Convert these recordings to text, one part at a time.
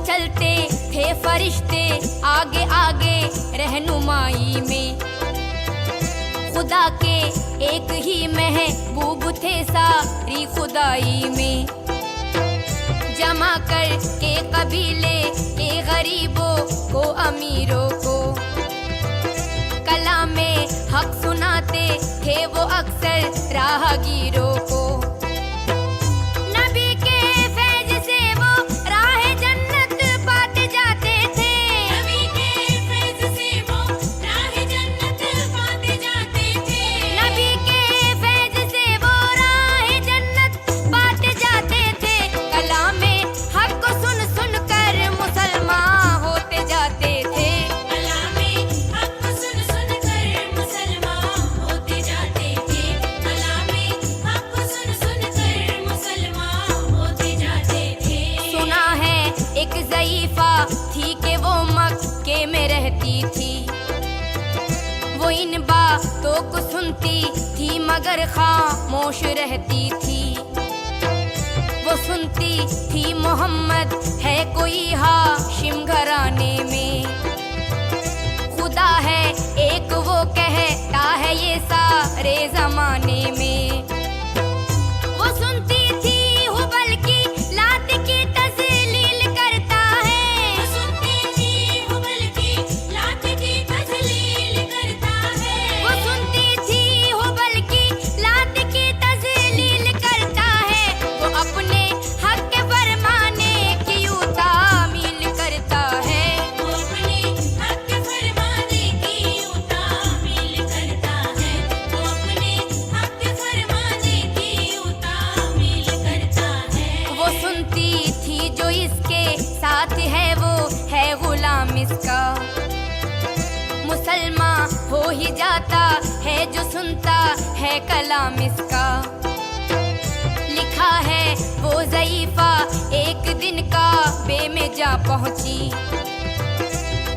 चलते थे फरिश्ते आगे आगे रहनुमाई में। खुदा के एक ही महबूब थे सारी खुदाई में। जमा कर के कबीले के गरीबों को अमीरों को कलामे हक सुनाते थे वो अक्सर राहगीरों को। नबी के फैज से वो राह जन्नत पाते जाते थे। नबी के फैज से वो राह जन्नत पाते जाते थे। नबी के फैज से वो राह जन्नत पाते जाते थे। कलामे हक को सुन सुन कर मुसलमान होते जाते थे। कलामे हक को सुन सुन कर मुसलमान होते जाते थे। कलामे हक को सुन सुन कर मुसलमान होते जाते थे। सुना है एक ज़ईफ़ा थी कि वो मक्के में रहती थी। वो इन बातों को सुनती थी मगर खामोश रहती थी। वो सुनती थी मोहम्मद है कोई हाशिम घराने में। खुदा है एक वो कहता है ये सारे जमाने में। वो सुनती थी हुबल की लात की तज़लील करता है। वो सुनती थी हुबल की लात की तज़लील करता है। वो सुनती थी हुबल की लात की तज़लील करता है। वो अपने हक के फरमाने की यूं तामील करता है। वो अपने हक के फरमाने की यूं तामील करता है। वो अपने हक के फरमाने की यूं तामील करता है। वो सुनती थी जो इसके साथ है वो है गुलाम इसका। मुसलमान हो ही जाता है जो सुनता है कलाम इसका। लिखा है वो ज़ईफ़ा एक दिन काबे में जा पहुंची।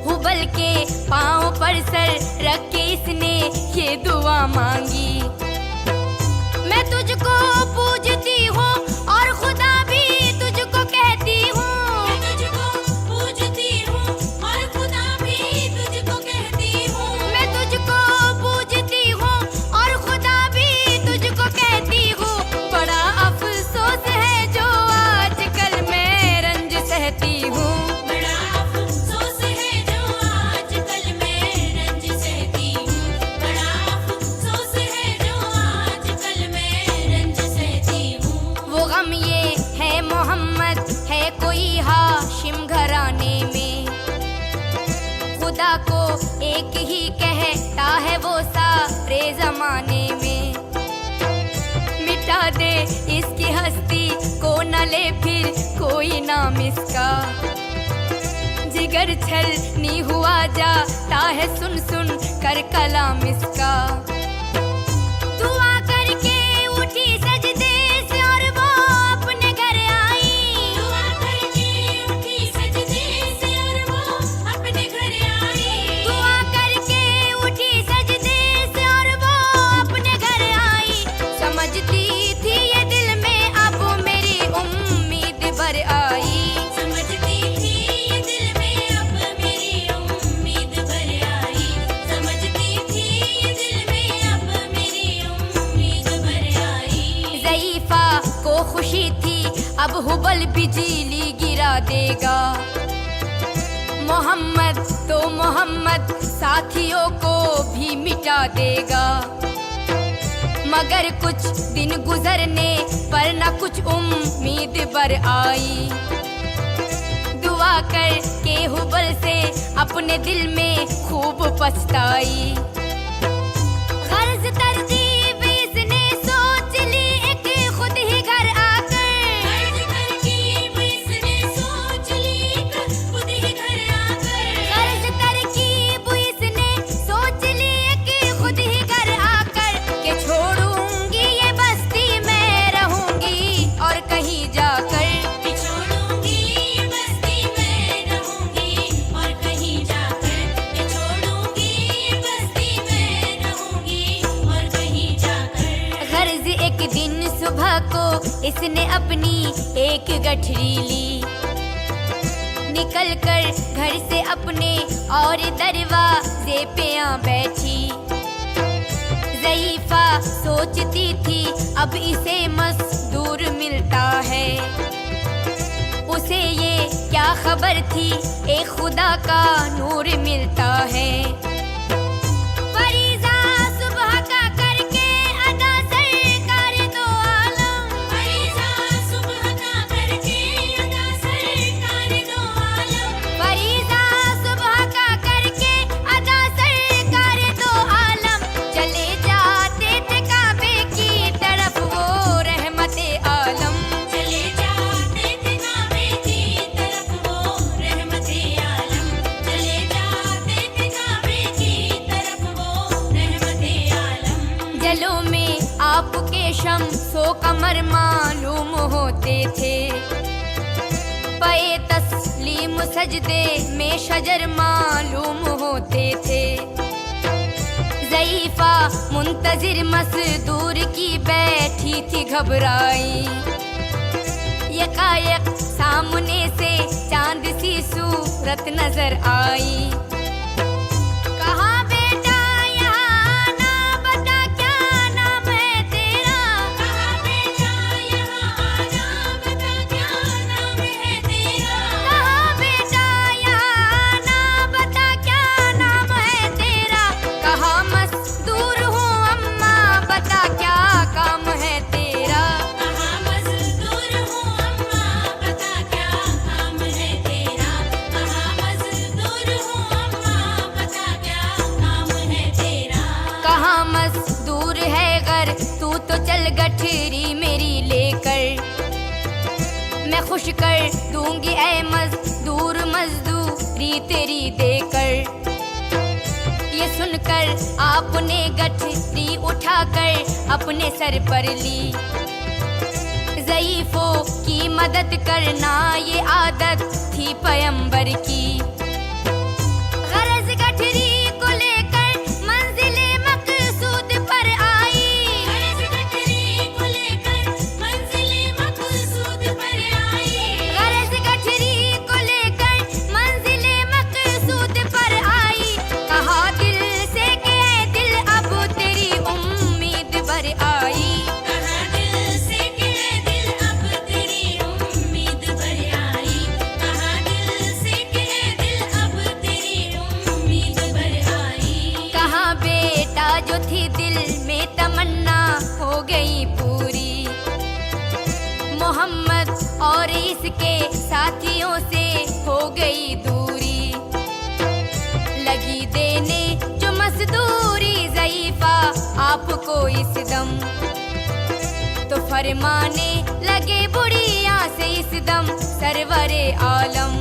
हुबल के पाँव पर सर रख के इसने ये दुआ मांगी। मैं तुझको पूजती हूँ और खुदा भी तुझको कहती हूँ। मैं तुझको पूजती हूँ और खुदा भी तुझको कहती हूँ। मैं तुझको पूजती हूँ और खुदा भी तुझको कहती हूँ। बड़ा अफसोस है जो आजकल मैं रंज सहती हूँ। बड़ा अफसोस है जो आजकल मैं रंज सहती हूँ। बड़ा अफसोस है जो आजकल मैं रंज सहती हूँ। वो गम ये है मोहम्मद है कोई हाशिम घराने में। खुदा को एक ही कहता है वो सारे जमाने में। मिटा दे इसकी हस्ती को न ले फिर कोई नाम इसका। जिगर छलनी हुआ जाता है सुन सुन कर कलाम इसका। दुआ करके उठी सजदे से और वो अपने घर आई। दुआ करके उठी सजदे से और वो अपने घर आई। दुआ करके उठी सजदे से और वो अपने घर आई। समझती थी ये दिल में अब मेरी उम्मीद भर आई। समझती थी ये दिल में अब मेरी उम्मीद भर आई। समझती थी ये दिल में अब मेरी उम्मीद भर आई। ज़ईफ़ा को खुशी थी अब हुबल बिजली गिरा देगा। मोहम्मद तो मोहम्मद साथियों को भी मिटा देगा। मगर कुछ दिन गुजरने पर न कुछ उम्मीद बर आई। दुआ करके हुबल से अपने दिल में खूब पछताई। गर्ज तरकीब इसने सोच ली एक खुद ही घर आकर। गर्ज तरकीब इसने सोच ली एक खुद ही घर आकर। गर्ज तरकीब इसने सोच ली एक खुद ही घर आकर। के छोड़ूंगी ये बस्ती मैं रहूंगी और कहीं जाकर। छोड़ूंगी ये बस्ती मैं रहूंगी और कहीं जाकर। छोड़ूंगी ये बस्ती मैं रहूंगी और कहीं जाकर। गर्ज एक दिन सुबह को इसने अपनी एक गठरी ली। निकल कर घर से अपने और दरवाजे पे आ बैठी। ज़ईफ़ा सोचती थी अब इसे मज़दूर मिलता है। उसे ये क्या खबर थी एक खुदा का नूर मिलता है। फरीज़ा सुबह का करके अदा सरकार दो आलम, फरीज़ा सुबह का करके अदा सरकार दो आलम, फरीज़ा सुबह का करके अदा सरकार दो आलम। चले जाते थे काबे की तरफ वो रहमते आलम। चले जाते थे काबे की तरफ वो रहमते आलम, चले जाते थे काबे की तरफ वो रहमते आलम। जलों में आपके शम्सो कमर मालूम होते थे। पे तस्लीम सजदे में शजर मालूम होते थे। ज़ईफ़ा मुंतज़िर मज़दूर की बैठी थी घबराई। यकायक सामने से चांद सी सूरत नजर आई। कहा बेटा यहाँ आना, बता क्या नाम है तेरा। कहा बेटा यहाँ आना, बता क्या नाम है तेरा। कहा बेटा यहाँ आना, बता क्या नाम है तेरा। कहा मज़दूर हूँ अम्मा, बता क्या काम है तेरा। कहा मज़दूर हूँ अम्मा, बता क्या काम है तेरा। कहा मज़दूर हूँ अम्मा, बता क्या काम है तेरा। कहाँ मज़दूर है घर, तू तो चल गठरी मेरी लेकर। मैं खुश कर दूंगी ऐ मज़दूर मज़दूरी तेरी देकर। ये सुनकर आपने गठरी उठाकर अपने सर पर ली। ज़ईफ़ों की मदद करना ये आदत थी पैगंबर की। गरज गठरी को लेकर मंजिले मकसूद पर आई। गरज गठरी को लेकर मंजिले मकसूद पर आई। गरज गठरी को लेकर मंजिले मकसूद पर आई। कहा दिल से कि ऐ दिल अब तेरी उम्मीद भर आई। कहा दिल से कि ऐ दिल अब तेरी उम्मीद भर आई। कहा दिल से कि ऐ दिल अब तेरी उम्मीद भर आई। कहा बेटा जो थी दिल में तमन्ना हो गई पूरी। मोहम्मद और इसके साथियों से हो गई दूरी। लगी देने जो मज़दूरी ज़ईफ़ा आपको इस दम। तो फरमाने लगे बुढ़िया से इस दम सरवरे आलम।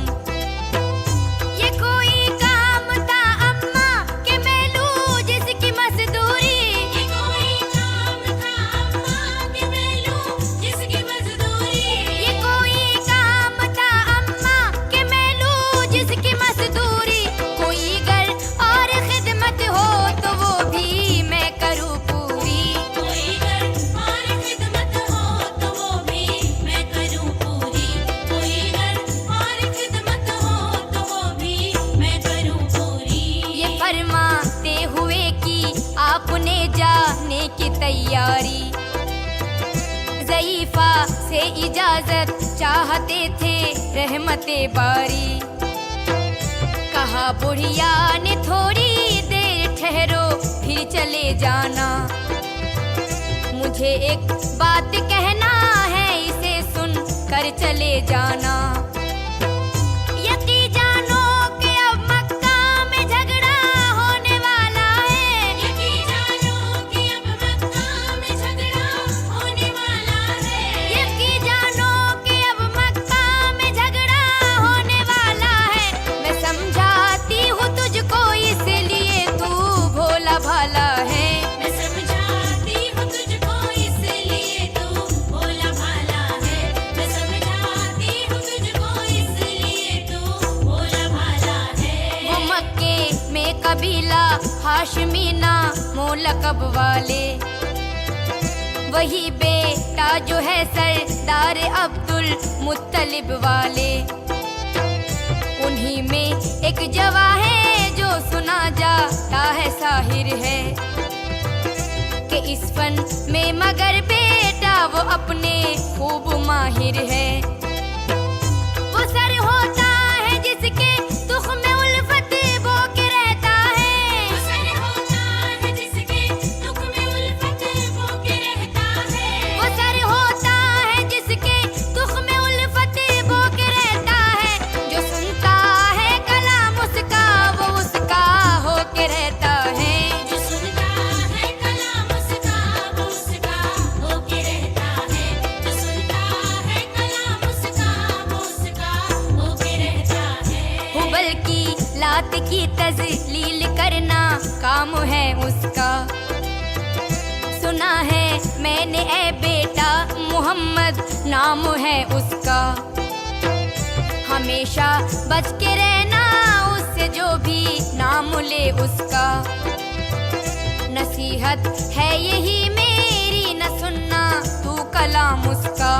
ये कोई काम था अम्मा कि मैं लूँ जिसकी मज़दूरी। ये कोई काम था अम्मा कि मैं लूँ जिसकी मज़दूरी। ये कोई काम था अम्मा कि मैं लूँ जिसकी मज़दूरी। कोई घर और खिदमत हो तो वो भी मैं करूँ पूरी। कोई घर और खिदमत हो तो वो भी मैं करूँ पूरी। कोई घर और खिदमत हो तो वो भी मैं करूँ पूरी। ये फरमाते हुए कि आपने जाने की तैयारी। ज़ईफ़ा से इजाजत चाहते थे रहमते बारी। कहा बुढ़िया ने थोड़ी देर ठहरो फिर चले जाना। मुझे एक बात कहना है इसे सुन कर चले जाना। यकी जानो कि अब मक्का में झगड़ा होने वाला है। यकी जानो कि अब मक्का में झगड़ा होने वाला है। यकी जानो कि अब मक्का में झगड़ा होने वाला है। मैं समझाती हूँ तुझको इसलिए तू भोला भाला है। मैं समझाती हूँ तुझको इसलिए तू भोला भाला है। मैं समझाती हूँ तुझको इसलिए तू भोला भाला है। वो मक्के में कबीला हाशमी नामो लकब वाले। वही बेटा जो है सरदार अब्दुल मुत्तलिब वाले। एक जवा है जो सुना जाता है साहिर है कि इस फन में मगर बेटा वो अपने खूब माहिर है। वो सर होता है जिसके दुख में उल्फत बो के रहता है। वो सर होता है जिसके दुख में उल्फत बो के रहता है। वो सर होता है जिसके दुख में उल्फत बो के रहता है। जो सुनता है कलाम उसका वो उसका हो के रहता है। जो सुनता है कलाम उसका वो उसका हो के रहता है। जो सुनता है कलाम उसका वो उसका हो के रहता है। हुबल की लात की तजलील करना काम है उसका। सुना है मैंने ए बेटा मोहम्मद नाम है उसका। हमेशा बच के रहना उससे जो भी नाम ले उसका। नसीहत है यही मेरी न सुनना तू कलाम उसका।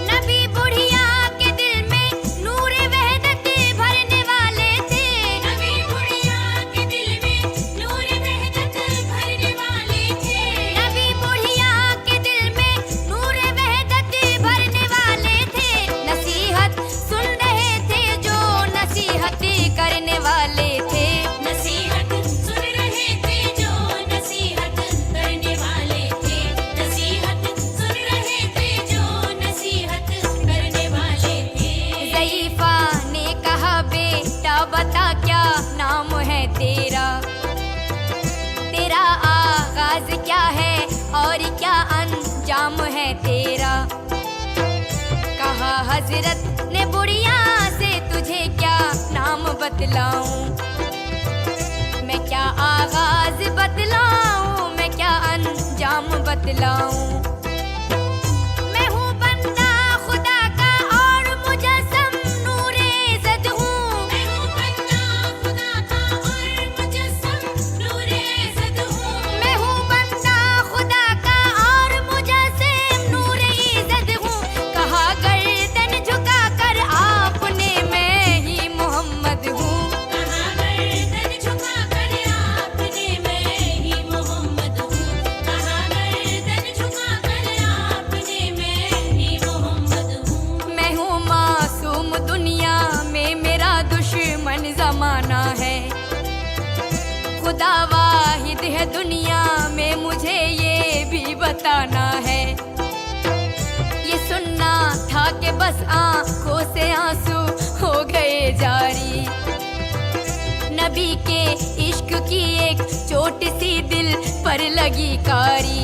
नबी बुढ़िया के दिल में नूर वहदत भरने वाले थे। नबी बुढ़िया के दिल में नूर वहदत भरने वाले थे। नबी बुढ़िया के दिल में नूर वहदत भरने वाले थे। नसीहत सुन रहे थे जो नसीहत करने वाले थे। नसीहत सुन रहे थे जो नसीहत करने वाले थे। नसीहत सुन रहे थे जो नसीहत करने वाले थे। ज़ईफ़ा ने कहा बेटा बता क्या नाम है तेरा। तेरा आगाज क्या है और क्या अंजाम है तेरा। कहा हजरत ने बुढ़िया से तुझे क्या नाम बतलाऊं। मैं क्या आगाज बतलाऊं मैं क्या अंजाम बतलाऊं। मैं हूँ बंदा खुदा का और मुजस्सम नूरे इज़्ज़त हूँ। मैं हूँ बंदा खुदा का और मुजस्सम नूरे इज़्ज़त हूँ। मैं हूँ बंदा खुदा का और मुजस्सिम नूरे इज़्ज़त हूँ। कहा गर्दन झुका कर आपने मैं ही मोहम्मद हूँ। कहा गर्दन झुका कर आपने मैं ही मोहम्मद हूँ। कहा गर्दन झुका कर आपने मैं ही मोहम्मद हूँ। मैं हूँ मासूम दुनिया में मेरा दुश्मन जमाना है। खुदा वाहिद है दुनिया में मुझे ये भी बताना है। ये सुनना था कि बस आंखों से आंसू हो गए जारी। नबी के इश्क की एक चोट सी दिल पर लगी कारी।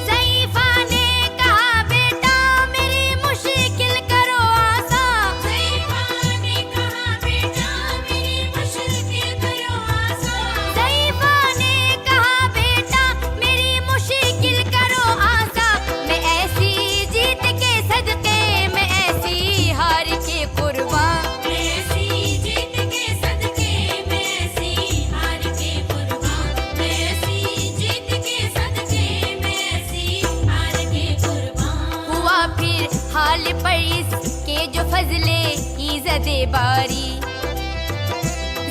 ज़ईफ़ा ने कहा बेटा मेरी मुश्किल करो आसान। ज़ईफ़ा ने कहा बेटा मेरी मुश्किल करो आसान। ज़ईफ़ा ने कहा बेटा मेरी मुश्किल करो आसान। मैं ऐसी जीत के सदके मैं ऐसी हार के कुर्बान। मैं ऐसी जीत के सदके मैं ऐसी हार के कुर्बान। मैं ऐसी जीत के सदके मैं ऐसी हार के कुर्बान। हुआ फिर हाल पर इसके जो फजले इज़्ज़त बारी।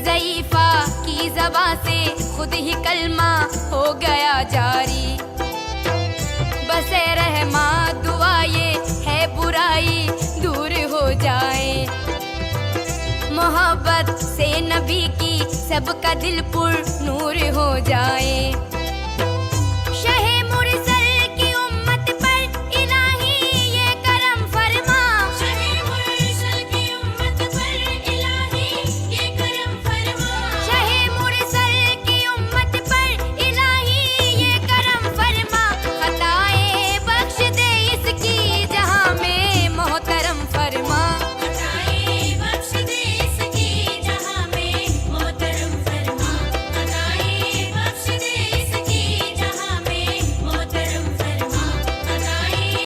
ज़ईफ़ा की ज़बां से खुद ही कलमा हो गया जारी। बसे रहमा दुआ ये है बुराई दूर हो जाए। मोहब्बत से नबी की सबका दिल पुर नूर हो जाए।